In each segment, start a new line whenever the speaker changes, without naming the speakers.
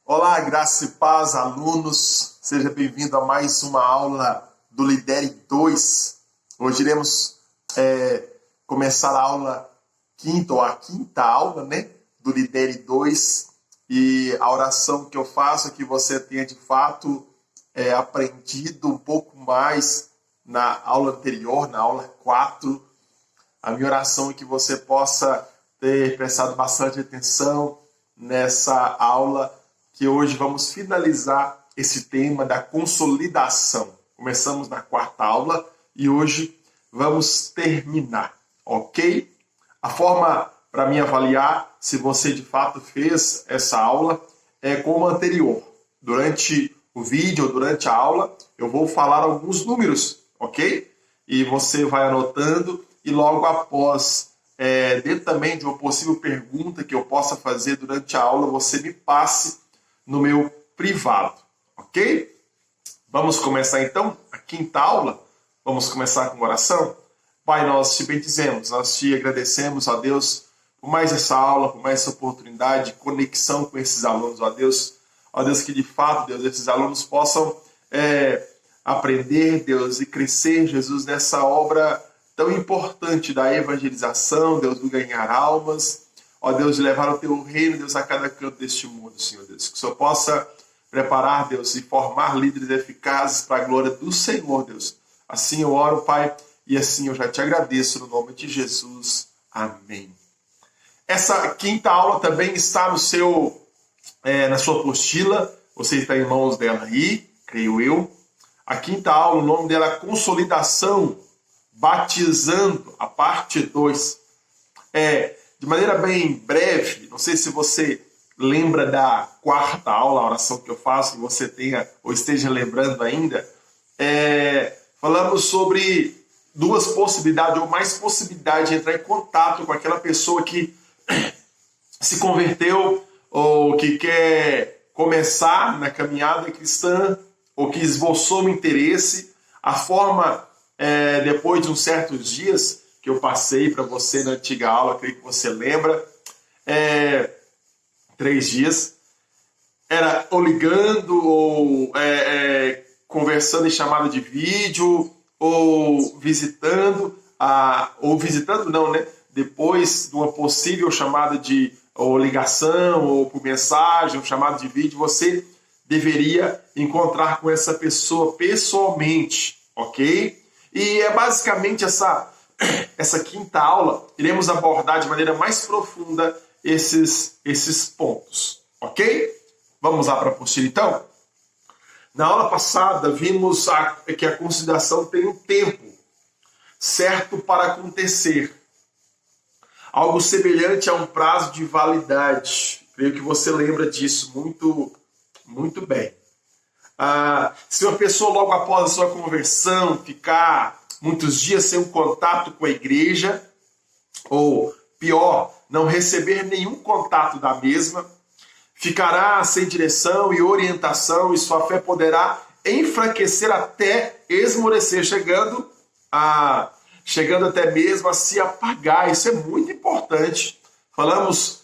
Olá, graça e paz, alunos. Seja bem-vindo a mais uma aula do Lidere 2. Hoje iremos começar a aula a quinta aula, do Lidere 2. E a oração que eu faço é que você tenha, de fato, aprendido um pouco mais na aula anterior, na aula 4. A minha oração é que você possa ter prestado bastante atenção nessa aula, que hoje vamos finalizar esse tema da consolidação. Começamos na quarta aula e hoje vamos terminar, ok? A forma para mim avaliar se você de fato fez essa aula é como a anterior. Durante o vídeo ou durante a aula eu vou falar alguns números, ok? E você vai anotando e logo após, dentro também de uma possível pergunta que eu possa fazer durante a aula, você me passe no meu privado, ok? Vamos começar então a quinta aula. Vamos começar com oração. Pai, nós te bendizemos, nós te agradecemos, ó Deus, por mais essa aula, por mais essa oportunidade de conexão com esses alunos, ó Deus, que de fato, Deus, esses alunos possam aprender, Deus, e crescer, Jesus, nessa obra tão importante da evangelização, Deus, do ganhar almas, ó Deus, de levar o teu reino, Deus, a cada canto deste mundo, Senhor Deus. Que o Senhor possa preparar, Deus, e formar líderes eficazes para a glória do Senhor, Deus. Assim eu oro, Pai, e assim eu já te agradeço no nome de Jesus. Amém. Essa quinta aula também está no na sua apostila. Você está em mãos dela aí, creio eu. A quinta aula, o nome dela é Consolidação, Batizando, a parte 2. De maneira bem breve, não sei se você lembra da quarta aula, a oração que eu faço, que você tenha ou esteja lembrando ainda, falamos sobre duas possibilidades ou mais possibilidades de entrar em contato com aquela pessoa que se converteu ou que quer começar na caminhada cristã ou que esboçou um interesse. A forma, depois de uns certos dias que eu passei para você na antiga aula, creio que você lembra, 3 dias, era ou ligando, ou conversando em chamada de vídeo, ou visitando, depois de uma possível chamada de ou ligação, ou por mensagem, ou chamada de vídeo, você deveria encontrar com essa pessoa pessoalmente, ok? E é basicamente essa quinta aula, iremos abordar de maneira mais profunda esses pontos, ok? Vamos lá para a apostila então? Na aula passada vimos que a consolidação tem um tempo certo para acontecer. Algo semelhante a um prazo de validade. Creio que você lembra disso muito, muito bem. Se uma pessoa logo após a sua conversão ficar muitos dias sem um contato com a igreja, ou pior, não receber nenhum contato da mesma, ficará sem direção e orientação e sua fé poderá enfraquecer até esmorecer, chegando até mesmo a se apagar. Isso é muito importante. Falamos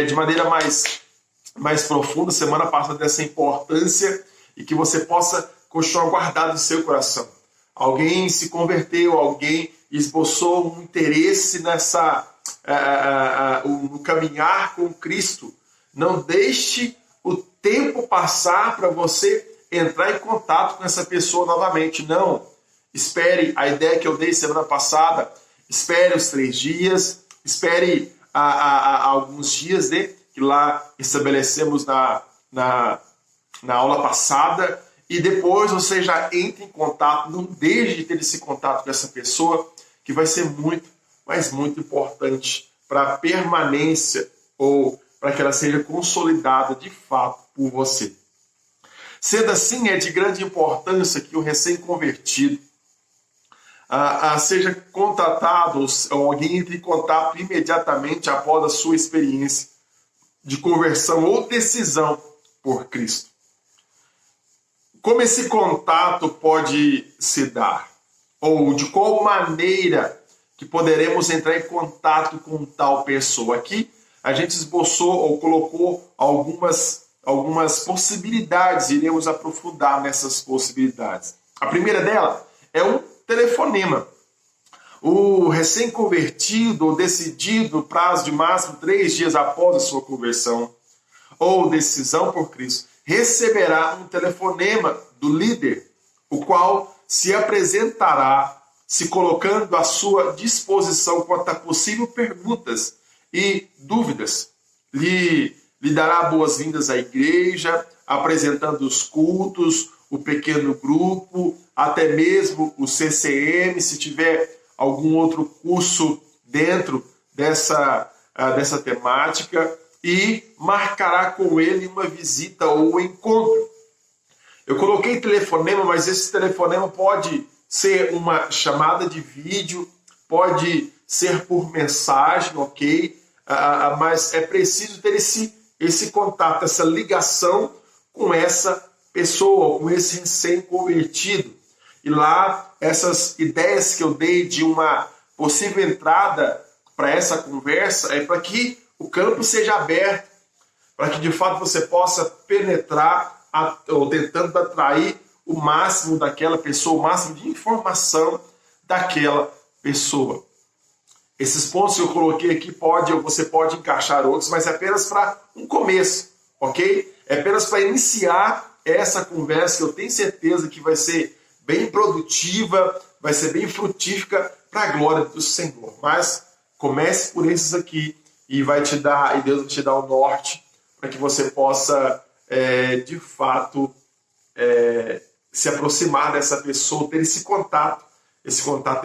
de maneira mais profunda semana passada dessa importância e que você possa continuar guardado em seu coração. Alguém se converteu, alguém esboçou um interesse no caminhar com Cristo. Não deixe o tempo passar para você entrar em contato com essa pessoa novamente. Não. Espere a ideia que eu dei semana passada. Espere os 3 dias. Espere alguns dias, que lá estabelecemos na aula passada. E depois você já entra em contato. Não deixe de ter esse contato com essa pessoa, que vai ser muito, mas muito importante para a permanência ou para que ela seja consolidada de fato por você. Sendo assim, é de grande importância que o recém-convertido seja contatado, ou alguém entre em contato imediatamente após a sua experiência de conversão ou decisão por Cristo. Como esse contato pode se dar? Ou de qual maneira que poderemos entrar em contato com tal pessoa? Aqui a gente esboçou ou colocou algumas algumas possibilidades, iremos aprofundar nessas possibilidades. A primeira dela é um telefonema. O recém-convertido ou decidido, prazo de máximo 3 dias após a sua conversão ou decisão por Cristo, receberá um telefonema do líder, o qual se apresentará, se colocando à sua disposição quanto a possíveis perguntas e dúvidas. Lhe dará boas-vindas à igreja, apresentando os cultos, o pequeno grupo, até mesmo o CCM, se tiver algum outro curso dentro dessa temática, e marcará com ele uma visita ou encontro. Eu coloquei telefonema, mas esse telefonema pode ser uma chamada de vídeo, pode ser por mensagem, ok? Mas é preciso ter esse contato, essa ligação com essa pessoa, com esse recém-convertido. E lá, essas ideias que eu dei de uma possível entrada para essa conversa é para que o campo seja aberto, para que de fato você possa penetrar ou tentando atrair o máximo daquela pessoa, o máximo de informação daquela pessoa. Esses pontos que eu coloquei aqui, você pode encaixar outros, mas é apenas para um começo, ok? É apenas para iniciar essa conversa que eu tenho certeza que vai ser bem produtiva, vai ser bem frutífica para a glória do Senhor. Mas comece por esses aqui e Deus vai te dar o norte para que você possa, de fato, se aproximar dessa pessoa, ter esse contato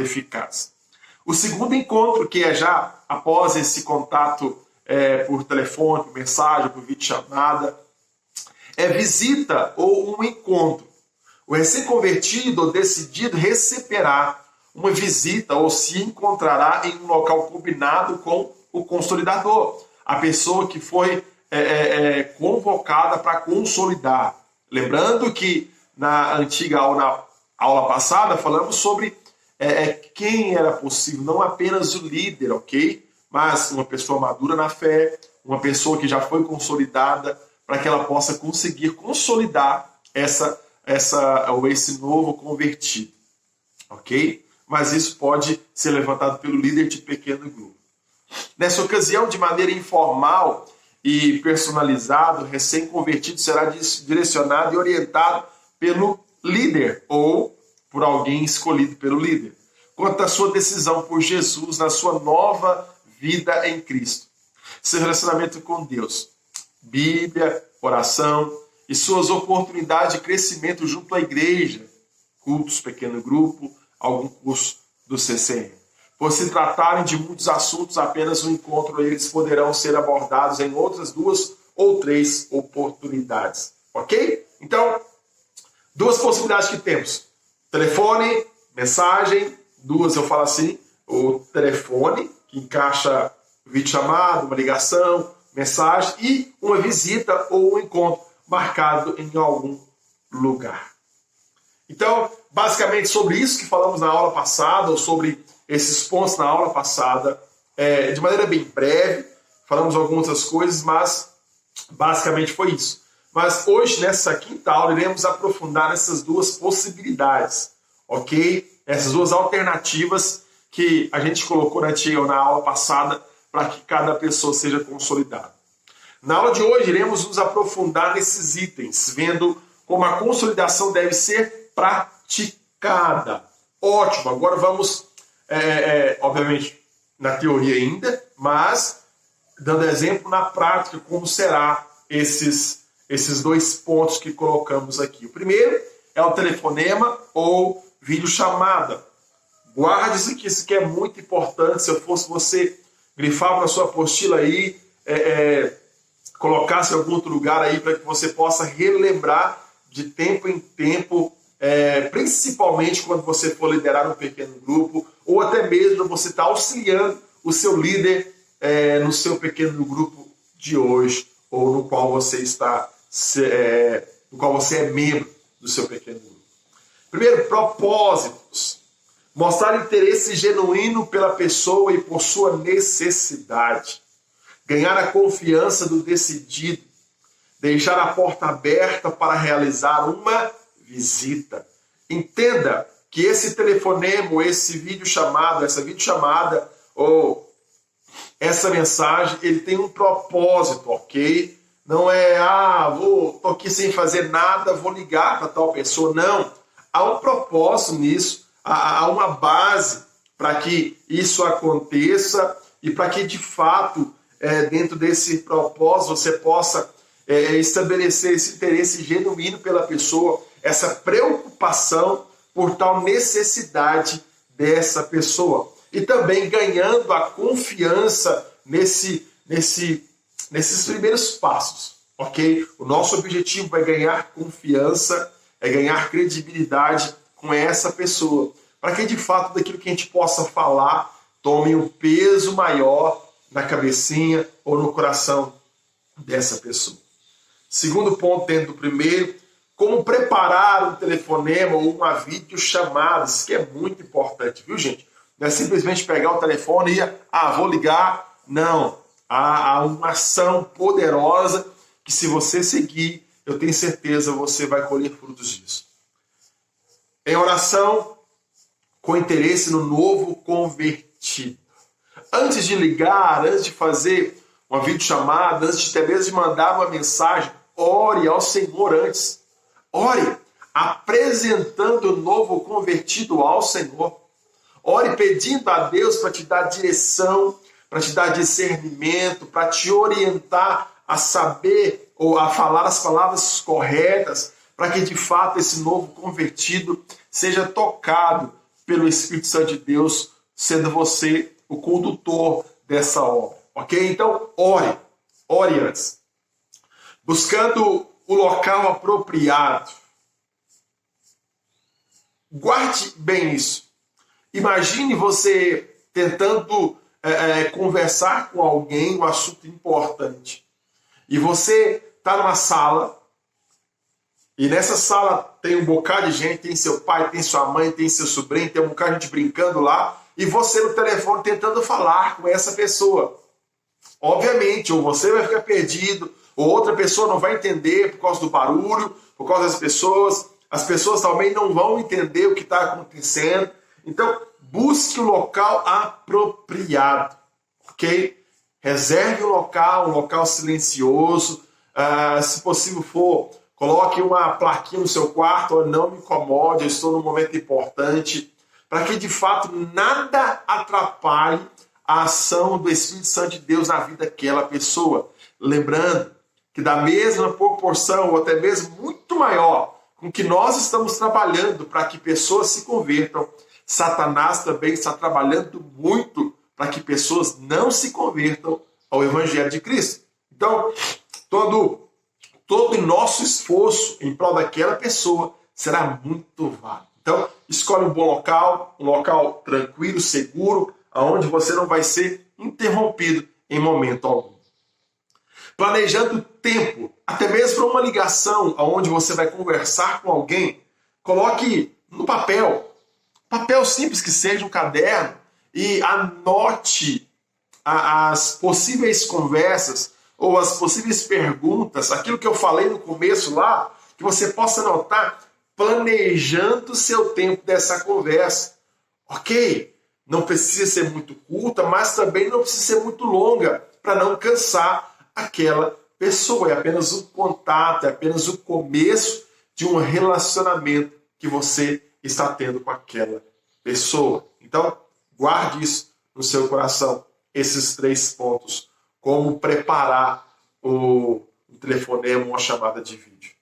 eficaz. O segundo encontro, que é já após esse contato por telefone, por mensagem, por videochamada, é visita ou um encontro. O recém-convertido ou decidido receberá uma visita ou se encontrará em um local combinado com o consolidador, a pessoa que foi convocada para consolidar. Lembrando que na antiga aula passada falamos sobre quem era possível, não apenas o líder, ok? Mas uma pessoa madura na fé, uma pessoa que já foi consolidada, para que ela possa conseguir consolidar esse novo convertido, ok? Mas isso pode ser levantado pelo líder de pequeno grupo. Nessa ocasião, de maneira informal e personalizada, o recém-convertido será direcionado e orientado pelo líder ou por alguém escolhido pelo líder, quanto à sua decisão por Jesus na sua nova vida em Cristo. Seu relacionamento com Deus, Bíblia, oração e suas oportunidades de crescimento junto à igreja, cultos, pequeno grupo, algum curso do CCM. Por se tratarem de muitos assuntos, apenas um encontro eles poderão ser abordados em outras 2 ou 3 oportunidades. Ok? Então, 2 possibilidades que temos. Telefone, mensagem, 2 eu falo assim, o telefone, que encaixa videochamada, uma ligação, mensagem, e uma visita ou um encontro marcado em algum lugar. Então, basicamente sobre isso que falamos na aula passada, ou sobre esses pontos na aula passada, de maneira bem breve, falamos algumas outras coisas, mas basicamente foi isso. Mas hoje, nessa quinta aula, iremos aprofundar essas 2 possibilidades, ok? Essas 2 alternativas que a gente colocou na aula passada para que cada pessoa seja consolidada. Na aula de hoje, iremos nos aprofundar nesses itens, vendo como a consolidação deve ser praticada. Ótimo, agora vamos, obviamente, na teoria ainda, mas dando exemplo na prática, como será esses 2 pontos que colocamos aqui. O primeiro é o telefonema ou videochamada. Guarde isso aqui, isso aqui é muito importante. Se eu fosse você, grifar para a sua apostila aí, colocasse em algum outro lugar aí para que você possa relembrar de tempo em tempo, principalmente quando você for liderar um pequeno grupo, ou até mesmo você está auxiliando o seu líder no seu pequeno grupo de hoje, ou no qual você é membro do seu pequeno grupo. Primeiro, propósitos. Mostrar interesse genuíno pela pessoa e por sua necessidade. Ganhar a confiança do decidido. deixar a porta aberta para realizar uma visita. Entenda que esse telefonema, esse videochamado, essa videochamada ou essa mensagem, ele tem um propósito, ok? Não é, tô aqui sem fazer nada, vou ligar para tal pessoa. Não, há um propósito nisso, há uma base para que isso aconteça e para que, de fato, dentro desse propósito, você possa estabelecer esse interesse genuíno pela pessoa, essa preocupação por tal necessidade dessa pessoa. E também ganhando a confiança nesses primeiros passos, ok? O nosso objetivo é ganhar confiança, é ganhar credibilidade com essa pessoa, para que de fato daquilo que a gente possa falar tome um peso maior na cabecinha ou no coração dessa pessoa. Segundo ponto dentro do primeiro, como preparar um telefonema ou uma videochamada, isso que é muito importante, viu, gente? Não é simplesmente pegar o telefone e vou ligar. Não, há uma ação poderosa que, se você seguir, eu tenho certeza você vai colher frutos disso. Em oração, com interesse no novo convertido. Antes de ligar, antes de fazer uma videochamada, antes de até mesmo de mandar uma mensagem, ore ao Senhor antes. Ore apresentando o novo convertido ao Senhor. Ore pedindo a Deus para te dar direção, para te dar discernimento, para te orientar a saber ou a falar as palavras corretas, para que de fato esse novo convertido seja tocado pelo Espírito Santo de Deus, sendo você o condutor dessa obra. Ok? Então, ore antes. Buscando o local apropriado. Guarde bem isso. Imagine você tentando conversar com alguém um assunto importante. E você está numa sala, e nessa sala tem um bocado de gente, tem seu pai, tem sua mãe, tem seu sobrinho, tem um bocado de gente brincando lá, e você no telefone tentando falar com essa pessoa. Obviamente, ou você vai ficar perdido, ou outra pessoa não vai entender por causa do barulho, por causa das pessoas. As pessoas também não vão entender o que está acontecendo. Então, busque um local apropriado, ok? Reserve um local silencioso. Se possível for, coloque uma plaquinha no seu quarto, não me incomode, eu estou num momento importante, para que de fato nada atrapalhe a ação do Espírito Santo de Deus na vida daquela pessoa. Lembrando que da mesma proporção, ou até mesmo muito maior, com que nós estamos trabalhando para que pessoas se convertam, Satanás também está trabalhando muito para que pessoas não se convertam ao Evangelho de Cristo. Então, todo o nosso esforço em prol daquela pessoa será muito válido. Então, escolhe um bom local, um local tranquilo, seguro, onde você não vai ser interrompido em momento algum. Planejando tempo, até mesmo para uma ligação onde você vai conversar com alguém, coloque no papel simples que seja, um caderno, e anote as possíveis conversas ou as possíveis perguntas, aquilo que eu falei no começo lá, que você possa anotar, planejando o seu tempo dessa conversa. Ok? Não precisa ser muito curta, mas também não precisa ser muito longa, para não cansar aquela pessoa. É apenas um contato, é apenas o começo de um relacionamento que você está tendo com aquela pessoa. Então, guarde isso no seu coração, esses 3 pontos. Como preparar o telefonema ou uma chamada de vídeo.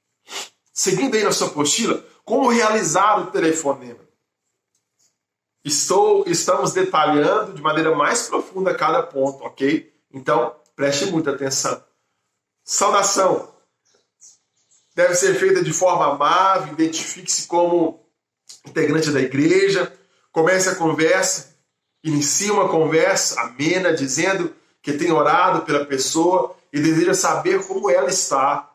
Seguindo aí na sua apostila, como realizar o telefonema. Estamos detalhando de maneira mais profunda cada ponto, ok? Então, preste muita atenção. Saudação deve ser feita de forma amável, identifique-se como integrante da igreja, comece a conversa, inicie uma conversa amena, dizendo que tem orado pela pessoa e deseja saber como ela está.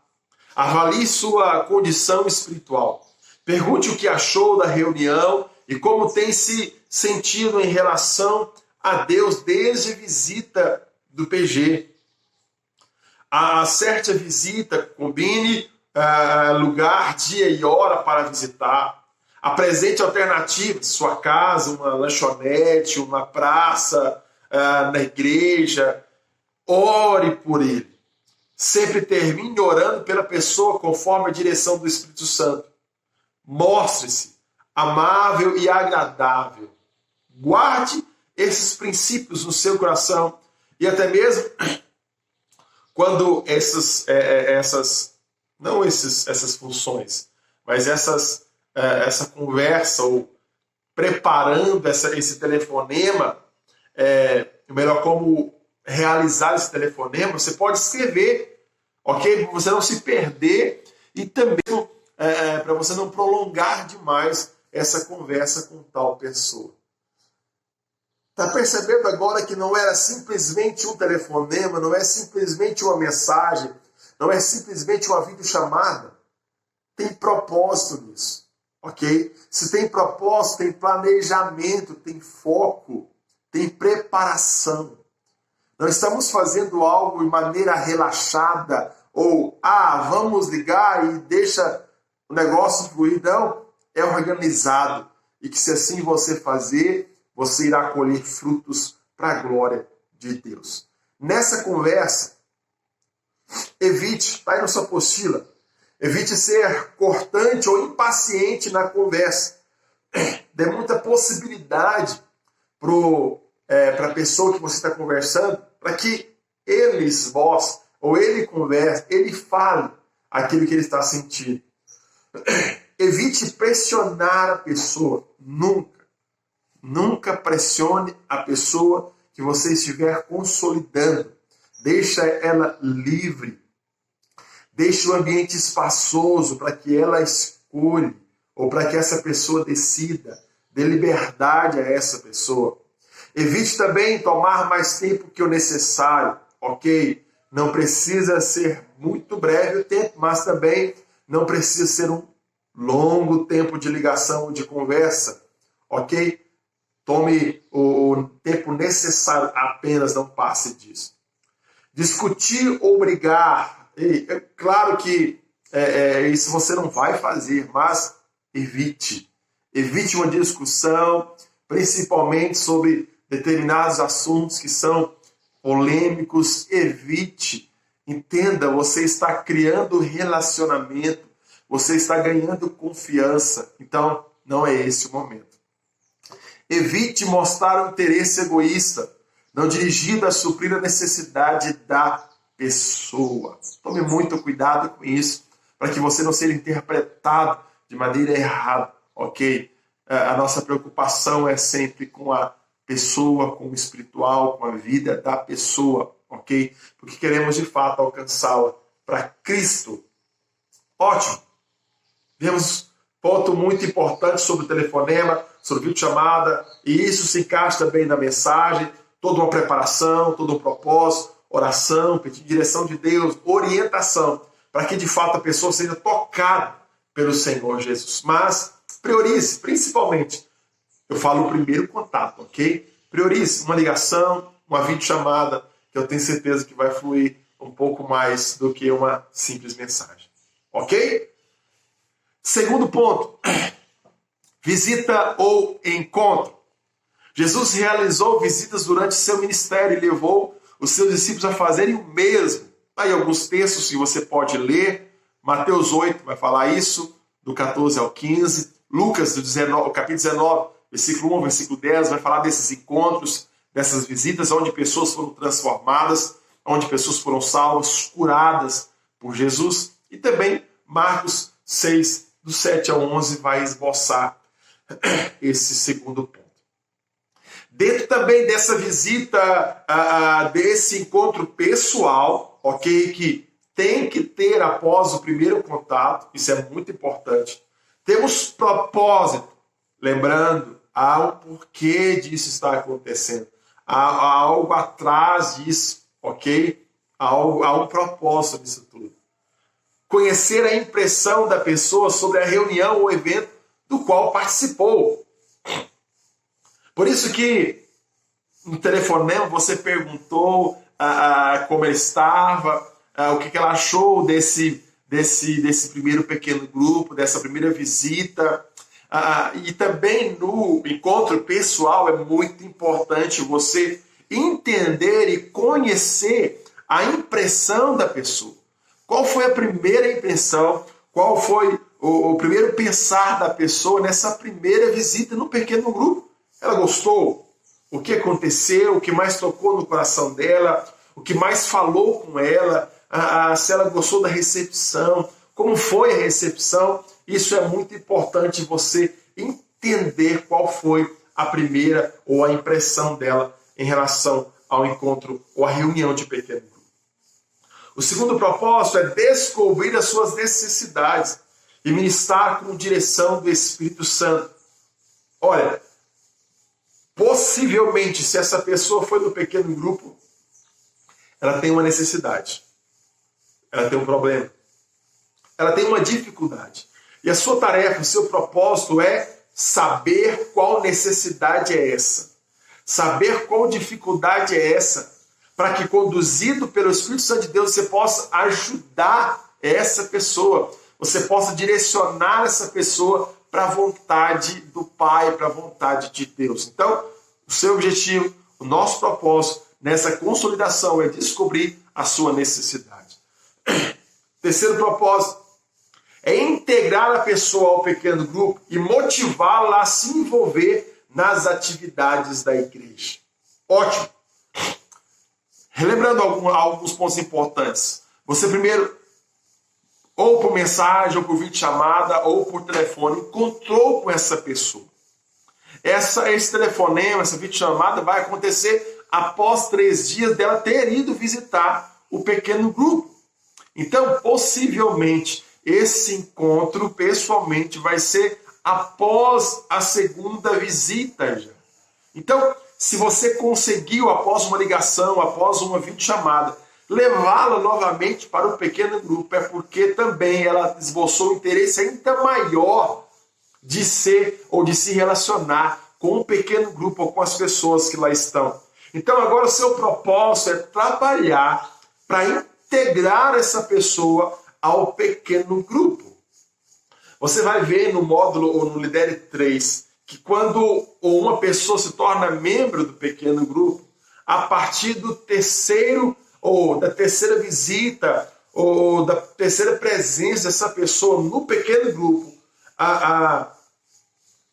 Avalie sua condição espiritual. Pergunte o que achou da reunião e como tem se sentido em relação a Deus desde a visita do PG. Acerte a visita, combine lugar, dia e hora para visitar. Apresente alternativas, sua casa, uma lanchonete, uma praça, na igreja. Ore por ele. Sempre termine orando pela pessoa conforme a direção do Espírito Santo. Mostre-se amável e agradável. Guarde esses princípios no seu coração e até mesmo quando essas funções, mas essa conversa ou preparando esse telefonema, melhor como realizar esse telefonema, você pode escrever, ok? Para você não se perder e também para você não prolongar demais essa conversa com tal pessoa. Está percebendo agora que não era simplesmente um telefonema, não é simplesmente uma mensagem, não é simplesmente uma videochamada? Tem propósito nisso, ok? Se tem propósito, tem planejamento, tem foco, tem preparação. Não estamos fazendo algo de maneira relaxada ou, vamos ligar e deixa o negócio fluir. Não, é organizado. E que se assim você fazer, você irá colher frutos para a glória de Deus. Nessa conversa, evite, está aí na sua apostila, evite ser cortante ou impaciente na conversa. Dê muita possibilidade para a pessoa que você está conversando, para que ele esboce, ou ele converse, ele fale aquilo que ele está sentindo. Evite pressionar a pessoa, Nunca pressione a pessoa que você estiver consolidando. Deixa ela livre. Deixe o ambiente espaçoso para que ela escolha ou para que essa pessoa decida. Dê liberdade a essa pessoa. Evite também tomar mais tempo que o necessário, ok? Não precisa ser muito breve o tempo, mas também não precisa ser um longo tempo de ligação ou de conversa, ok? Tome o tempo necessário, apenas não passe disso. Discutir ou brigar, é claro que isso você não vai fazer, mas evite. Evite uma discussão, principalmente sobre determinados assuntos que são polêmicos. Evite. Entenda, você está criando relacionamento, você está ganhando confiança. Então, não é esse o momento. Evite mostrar um interesse egoísta, não dirigido a suprir a necessidade da pessoa. Tome muito cuidado com isso, para que você não seja interpretado de maneira errada, ok? A nossa preocupação é sempre com a pessoa, com o espiritual, com a vida da pessoa, ok? Porque queremos de fato alcançá-la para Cristo. Ótimo! Vemos ponto muito importante sobre o telefonema, sobre videochamada, e isso se encaixa bem na mensagem, toda uma preparação, todo um propósito, oração, pedir direção de Deus, orientação, para que de fato a pessoa seja tocada pelo Senhor Jesus. Mas priorize, principalmente, eu falo o primeiro contato, ok? Priorize uma ligação, uma videochamada, que eu tenho certeza que vai fluir um pouco mais do que uma simples mensagem, ok? Segundo ponto, visita ou encontro. Jesus realizou visitas durante seu ministério e levou os seus discípulos a fazerem o mesmo. Aí alguns textos que você pode ler. Mateus 8 vai falar isso, do 14 ao 15. Lucas, capítulo 19, versículo 1, versículo 10, vai falar desses encontros, dessas visitas, onde pessoas foram transformadas, onde pessoas foram salvas, curadas por Jesus. E também Marcos 6, do 7 ao 11, vai esboçar esse segundo ponto. Dentro também dessa visita, desse encontro pessoal, ok, que tem que ter após o primeiro contato, isso é muito importante. Temos propósito, lembrando, há um porquê disso estar acontecendo. Há algo atrás disso, ok? Há um propósito nisso tudo. Conhecer a impressão da pessoa sobre a reunião ou evento do qual participou. Por isso que no telefonema você perguntou como ele estava, o que ela achou desse primeiro pequeno grupo, dessa primeira visita. E também no encontro pessoal é muito importante você entender e conhecer a impressão da pessoa. Qual foi a primeira impressão? Qual foi o primeiro pensar da pessoa nessa primeira visita no pequeno grupo? Ela gostou? O que aconteceu? O que mais tocou no coração dela? O que mais falou com ela? Se ela gostou da recepção? Como foi a recepção? Isso é muito importante você entender qual foi a primeira ou a impressão dela em relação ao encontro ou à reunião de pequeno grupo. O segundo propósito é descobrir as suas necessidades e ministrar com direção do Espírito Santo. Olha, possivelmente, se essa pessoa foi no pequeno grupo, ela tem uma necessidade, ela tem um problema, ela tem uma dificuldade. E a sua tarefa, o seu propósito é saber qual necessidade é essa, saber qual dificuldade é essa, para que, conduzido pelo Espírito Santo de Deus, você possa ajudar essa pessoa, você possa direcionar essa pessoa para a vontade do Pai, para a vontade de Deus. Então, o seu objetivo, o nosso propósito nessa consolidação é descobrir a sua necessidade. Terceiro propósito é integrar a pessoa ao pequeno grupo e motivá-la a se envolver nas atividades da igreja. Ótimo! Relembrando alguns pontos importantes. Você primeiro, ou por mensagem, ou por videochamada, ou por telefone, encontrou com essa pessoa. Esse telefonema, essa videochamada vai acontecer após 3 dias dela ter ido visitar o pequeno grupo. Então, possivelmente, esse encontro pessoalmente vai ser após a segunda visita já. Então, se você conseguiu, após uma ligação, após uma videochamada, levá-la novamente para o pequeno grupo, é porque também ela esboçou um interesse ainda maior de ser ou de se relacionar com o pequeno grupo ou com as pessoas que lá estão. Então agora o seu propósito é trabalhar para integrar essa pessoa ao pequeno grupo. Você vai ver no módulo ou no Lidere 3 que quando uma pessoa se torna membro do pequeno grupo, a partir do terceiro ou da terceira visita ou da terceira presença dessa pessoa no pequeno grupo,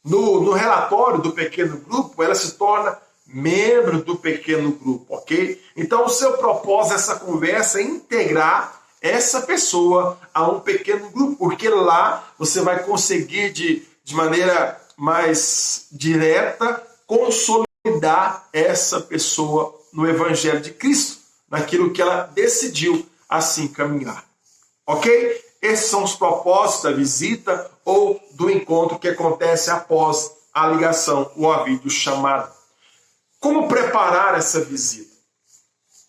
no relatório do pequeno grupo, ela se torna membro do pequeno grupo, ok? Então o seu propósito dessa conversa é integrar essa pessoa a um pequeno grupo, porque lá você vai conseguir de maneira mais direta consolidar essa pessoa no Evangelho de Cristo, naquilo que ela decidiu assim caminhar. Ok? Esses são os propósitos da visita ou do encontro que acontece após a ligação ou a videochamada. Como preparar essa visita?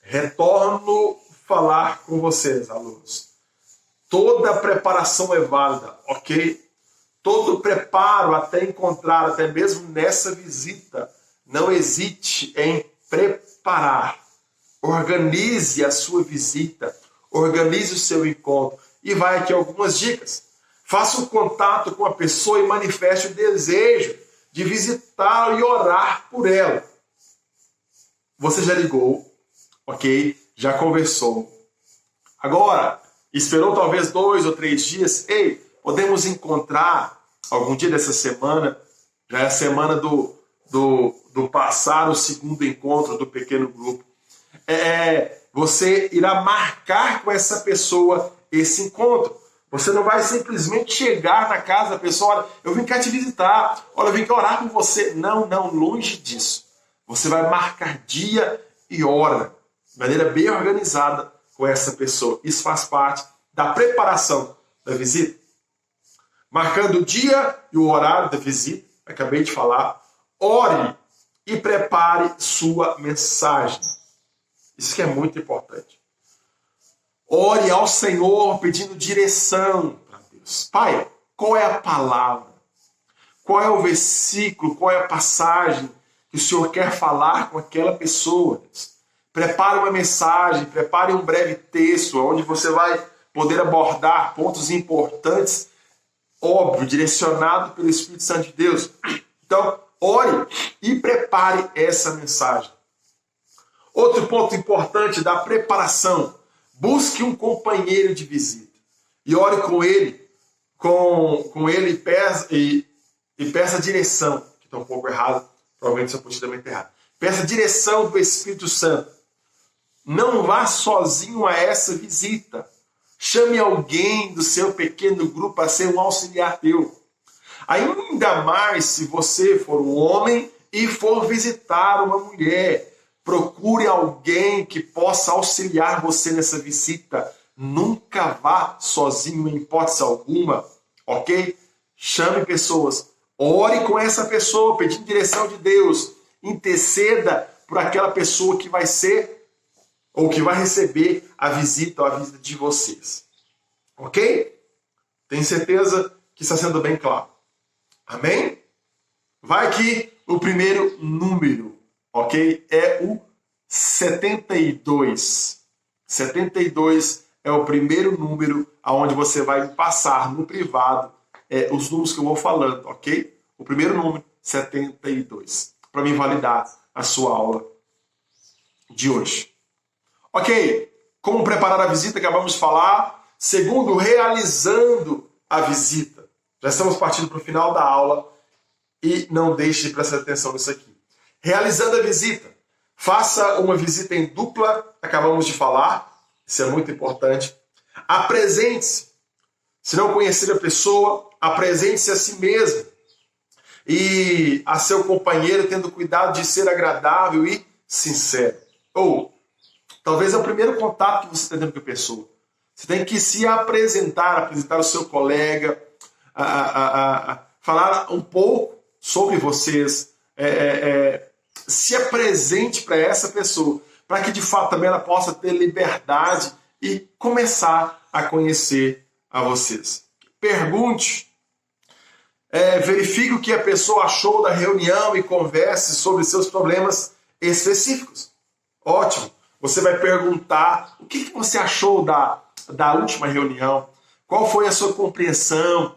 Retorno falar com vocês, alunos. Toda preparação é válida, ok? Todo preparo até encontrar, até mesmo nessa visita, não hesite em preparar. Organize a sua visita, organize o seu encontro. E vai aqui algumas dicas. Faça um contato com a pessoa e manifeste o desejo de visitá-la e orar por ela. Você já ligou, ok? Já conversou. Agora, esperou talvez 2 ou 3 dias. Ei, podemos encontrar algum dia dessa semana, já é a semana do passar o segundo encontro do pequeno grupo. Você irá marcar com essa pessoa esse encontro. Você não vai simplesmente chegar na casa da pessoa, olha, eu vim cá te visitar, olha, eu vim cá orar por você. Não, longe disso. Você vai marcar dia e hora, de maneira bem organizada com essa pessoa. Isso faz parte da preparação da visita. Marcando o dia e o horário da visita, acabei de falar, ore e prepare sua mensagem. Isso que é muito importante. Ore ao Senhor pedindo direção para Deus. Pai, qual é a palavra? Qual é o versículo? Qual é a passagem que o Senhor quer falar com aquela pessoa? Prepare uma mensagem, prepare um breve texto onde você vai poder abordar pontos importantes, óbvio, direcionado pelo Espírito Santo de Deus. Então, ore e prepare essa mensagem. Outro ponto importante da preparação: busque um companheiro de visita e ore com ele, e peça direção, que está um pouco errado, provavelmente essa postura também está errada. Peça direção do Espírito Santo. Não vá sozinho a essa visita. Chame alguém do seu pequeno grupo para ser um auxiliar teu. Ainda mais se você for um homem e for visitar uma mulher. Procure alguém que possa auxiliar você nessa visita. Nunca vá sozinho em hipótese alguma, ok? Chame pessoas. Ore com essa pessoa, pedindo direção de Deus. Interceda por aquela pessoa que vai ser ou que vai receber a visita ou a visita de vocês. Ok? Tenho certeza que está sendo bem claro. Amém? Vai aqui o primeiro número, ok? É o 72. 72 é o primeiro número aonde você vai passar no privado os números que eu vou falando, ok? O primeiro número, 72. Para mim validar a sua aula de hoje. Ok, como preparar a visita, acabamos de falar. Segundo, realizando a visita. Já estamos partindo para o final da aula e não deixe de prestar atenção nisso aqui. Realizando a visita. Faça uma visita em dupla, acabamos de falar. Isso é muito importante. Apresente-se. Se não conhecer a pessoa, apresente-se a si mesmo e a seu companheiro, tendo cuidado de ser agradável e sincero. Ou talvez é o primeiro contato que você está tendo com a pessoa. Você tem que se apresentar o seu colega, falar um pouco sobre vocês, se apresente para essa pessoa, para que de fato também ela possa ter liberdade e começar a conhecer a vocês. Pergunte, verifique o que a pessoa achou da reunião e converse sobre seus problemas específicos. Ótimo. Você vai perguntar o que você achou da última reunião, qual foi a sua compreensão,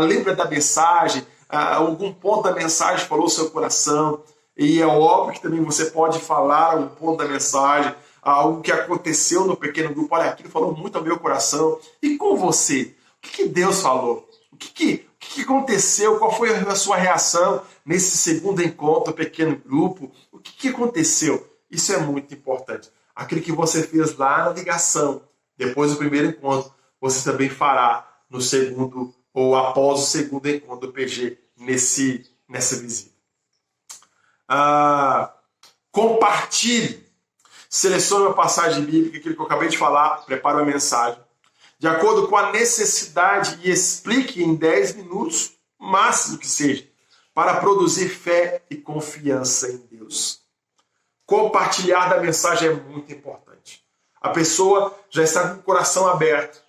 lembra da mensagem, algum ponto da mensagem falou o seu coração, e é óbvio que também você pode falar um ponto da mensagem, algo que aconteceu no pequeno grupo, olha, aquilo falou muito ao meu coração. E com você? O que Deus falou? O que aconteceu? Qual foi a sua reação nesse segundo encontro, pequeno grupo? O que aconteceu? Isso é muito importante. Aquilo que você fez lá na ligação, depois do primeiro encontro, você também fará no segundo ou após o segundo encontro do PG nessa visita. Compartilhe. Selecione uma passagem bíblica, aquilo que eu acabei de falar, prepare uma mensagem, de acordo com a necessidade e explique em 10 minutos, máximo que seja, para produzir fé e confiança em Deus. Compartilhar da mensagem é muito importante. A pessoa já está com o coração aberto,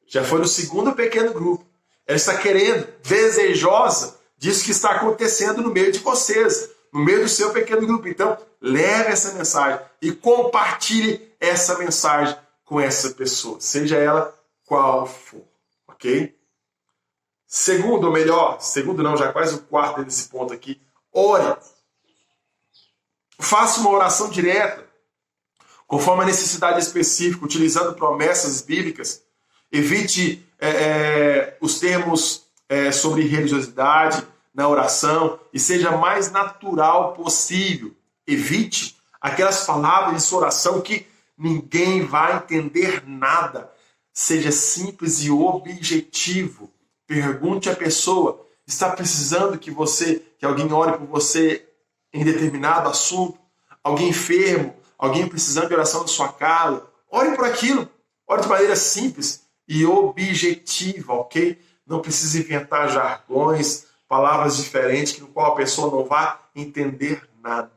já foi no segundo pequeno grupo, ela está querendo, desejosa disso que está acontecendo no meio de vocês, no meio do seu pequeno grupo. Então, leve essa mensagem e compartilhe essa mensagem com essa pessoa, seja ela qual for, ok? Segundo, ou melhor, segundo não, já quase o quarto desse ponto aqui, ore. Faça uma oração direta, conforme a necessidade específica, utilizando promessas bíblicas. Evite os termos sobre religiosidade na oração e seja mais natural possível. Evite aquelas palavras em sua oração que ninguém vai entender nada. Seja simples e objetivo. Pergunte à pessoa, está precisando que alguém ore por você em determinado assunto? Alguém enfermo? Alguém precisando de oração na sua casa? Ore por aquilo. Ore de maneira simples e objetiva, ok? Não precisa inventar jargões, palavras diferentes, no qual a pessoa não vai entender nada.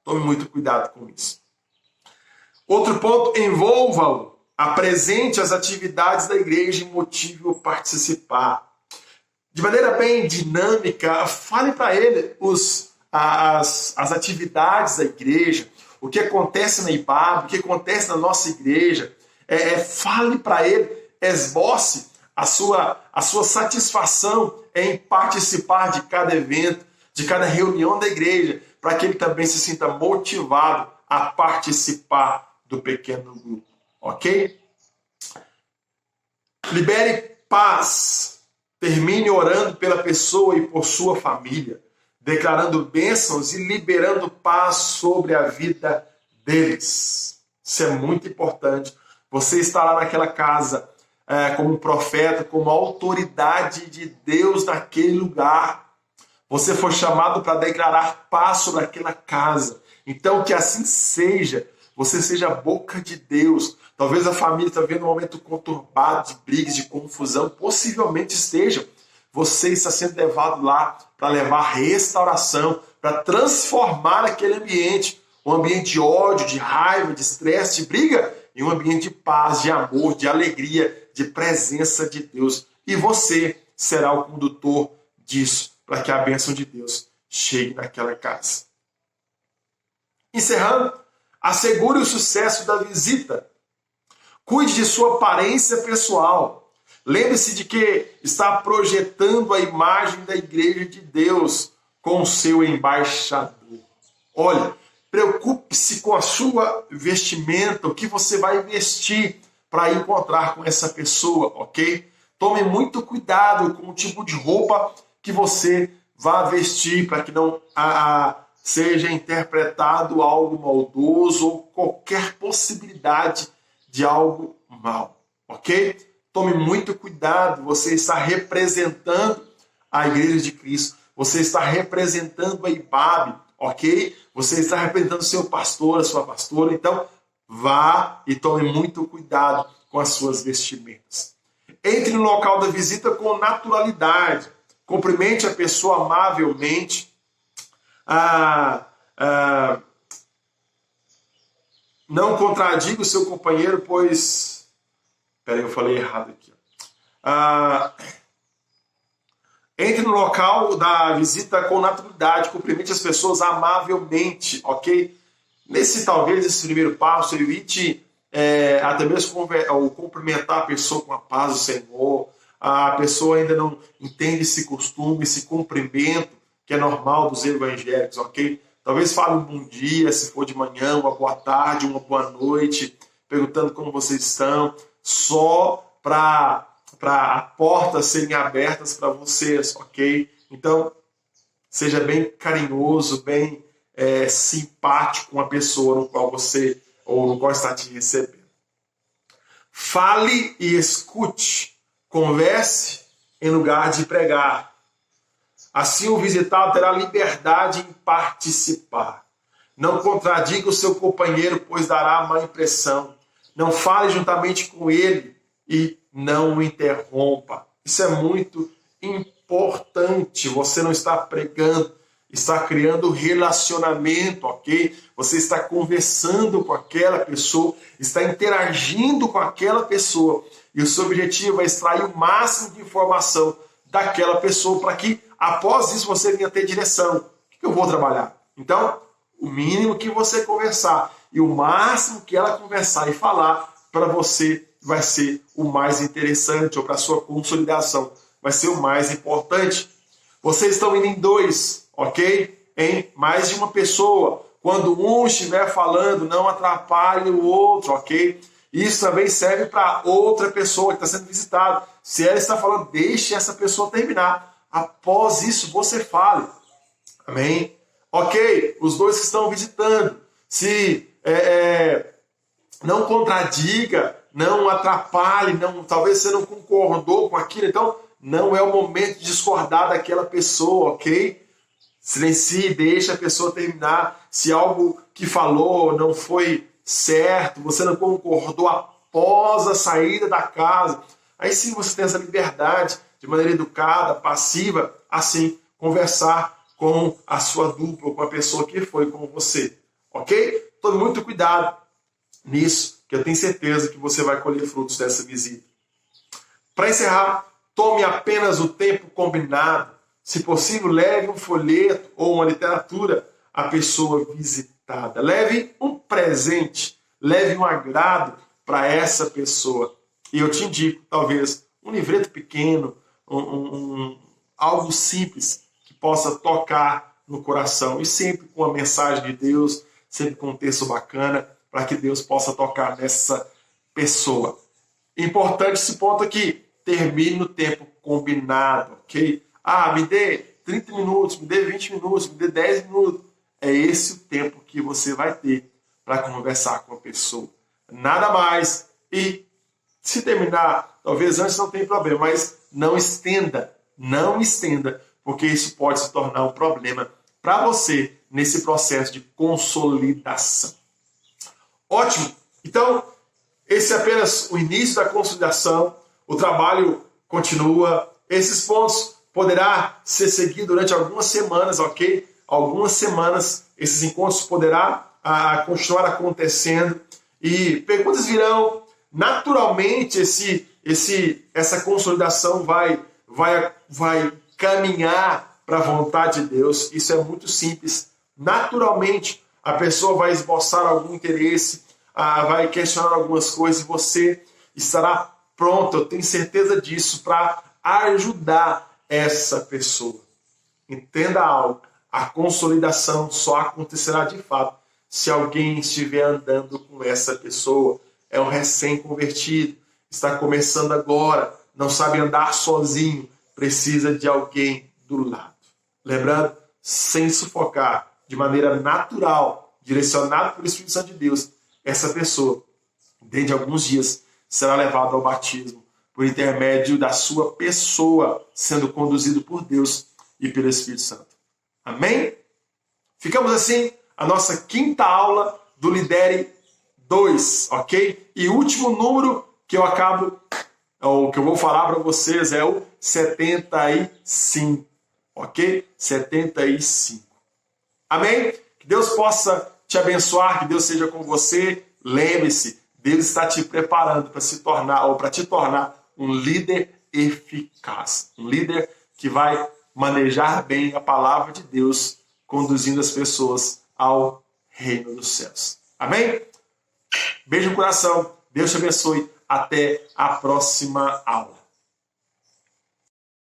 Tome muito cuidado com isso. Outro ponto, envolva-o. Apresente as atividades da igreja e motive-o a participar. De maneira bem dinâmica, fale para ele as atividades da igreja, o que acontece na IBAB, o que acontece na nossa igreja. Fale para ele, esboce a sua satisfação em participar de cada evento, de cada reunião da igreja, para que ele também se sinta motivado a participar do pequeno grupo, ok? Libere paz. Termine orando pela pessoa e por sua família, declarando bênçãos e liberando paz sobre a vida deles. Isso é muito importante. Você está lá naquela casa como profeta, como autoridade de Deus naquele lugar. Você foi chamado para declarar paz sobre aquela casa. Então, que assim seja. Você seja a boca de Deus. Talvez a família está vivendo um momento conturbado, de brigas, de confusão. Possivelmente esteja. Você está sendo levado lá para levar restauração, para transformar aquele ambiente. Um ambiente de ódio, de raiva, de estresse, de briga, em um ambiente de paz, de amor, de alegria, de presença de Deus. E você será o condutor disso, para que a bênção de Deus chegue naquela casa. Encerrando, assegure o sucesso da visita. Cuide de sua aparência pessoal. Lembre-se de que está projetando a imagem da igreja de Deus com o seu embaixador. Olha, preocupe-se com a sua vestimenta, o que você vai vestir para encontrar com essa pessoa, ok? Tome muito cuidado com o tipo de roupa que você vai vestir para que não seja interpretado algo maldoso ou qualquer possibilidade de algo mal, ok? Tome muito cuidado, você está representando a igreja de Cristo, você está representando a IBAB, ok? Você está representando seu pastor, a sua pastora, então vá e tome muito cuidado com as suas vestimentas. Entre no local da visita com naturalidade, cumprimente a pessoa amavelmente, não contradiga o seu companheiro, pois... Peraí, eu falei errado aqui. Entre no local da visita com naturalidade, cumprimente as pessoas amavelmente, ok? Talvez, esse primeiro passo, evite até mesmo cumprimentar a pessoa com a paz do Senhor. A pessoa ainda não entende esse costume, esse cumprimento, que é normal dos evangélicos, ok? Talvez fale um bom dia, se for de manhã, uma boa tarde, uma boa noite, perguntando como vocês estão, só para portas serem abertas para vocês, ok? Então, seja bem carinhoso, bem simpático com a pessoa no qual você ou no qual está te recebendo. Fale e escute, converse em lugar de pregar. Assim o visitado terá liberdade em participar. Não contradiga o seu companheiro, pois dará má impressão. Não fale juntamente com ele e não o interrompa. Isso é muito importante. Você não está pregando, está criando relacionamento, ok? Você está conversando com aquela pessoa, está interagindo com aquela pessoa. E o seu objetivo é extrair o máximo de informação daquela pessoa para que, após isso, você venha ter direção. O que eu vou trabalhar? Então, o mínimo que você conversar e o máximo que ela conversar e falar, para você vai ser o mais interessante, ou para a sua consolidação vai ser o mais importante. Vocês estão indo em dois, ok? Em mais de uma pessoa. Quando um estiver falando, não atrapalhe o outro, ok? Isso também serve para outra pessoa que está sendo visitada. Se ela está falando, deixe essa pessoa terminar. Após isso, você fale. Amém? Ok, os dois que estão visitando. Se não contradiga, não atrapalhe, talvez você não concordou com aquilo, então não é o momento de discordar daquela pessoa, ok? Silencie, deixa a pessoa terminar. Se algo que falou não foi certo, você não concordou após a saída da casa, aí sim você tem essa liberdade, de maneira educada, passiva, assim, conversar com a sua dupla, com a pessoa que foi com você, ok? Tome muito cuidado nisso, que eu tenho certeza que você vai colher frutos dessa visita. Para encerrar, tome apenas o tempo combinado. Se possível, leve um folheto ou uma literatura à pessoa visitada. agradável. Leve um presente, leve um agrado para essa pessoa. E eu te indico, talvez, um livreto pequeno, algo simples que possa tocar no coração. E sempre com a mensagem de Deus, sempre com um texto bacana, para que Deus possa tocar nessa pessoa. Importante esse ponto aqui, termine no tempo combinado, ok? Me dê 30 minutos, me dê 20 minutos, me dê 10 minutos. É esse o tempo que você vai ter para conversar com a pessoa. Nada mais. E se terminar, talvez antes não tenha problema, mas não estenda, porque isso pode se tornar um problema para você nesse processo de consolidação. Ótimo! Então, esse é apenas o início da consolidação, o trabalho continua, esses pontos poderá ser seguido durante algumas semanas, ok? Algumas semanas, esses encontros poderá continuar acontecendo e perguntas virão. Naturalmente, essa consolidação vai caminhar para a vontade de Deus. Isso é muito simples. Naturalmente, a pessoa vai esboçar algum interesse, vai questionar algumas coisas e você estará pronto, eu tenho certeza disso, para ajudar essa pessoa. Entenda algo. A consolidação só acontecerá de fato se alguém estiver andando com essa pessoa. É um recém-convertido, está começando agora, não sabe andar sozinho, precisa de alguém do lado. Lembrando, sem sufocar, de maneira natural, direcionado pelo Espírito Santo de Deus, essa pessoa, dentro de alguns dias, será levada ao batismo por intermédio da sua pessoa, sendo conduzido por Deus e pelo Espírito Santo. Amém? Ficamos assim, a nossa quinta aula do Lidere 2, ok? E o último número que eu vou falar para vocês é o 75, ok? 75. Amém? Que Deus possa te abençoar, que Deus seja com você. Lembre-se, Deus está te preparando para te tornar um líder eficaz, um líder que vai manejar bem a palavra de Deus, conduzindo as pessoas ao reino dos céus. Amém? Beijo no coração. Deus te abençoe. Até a próxima aula.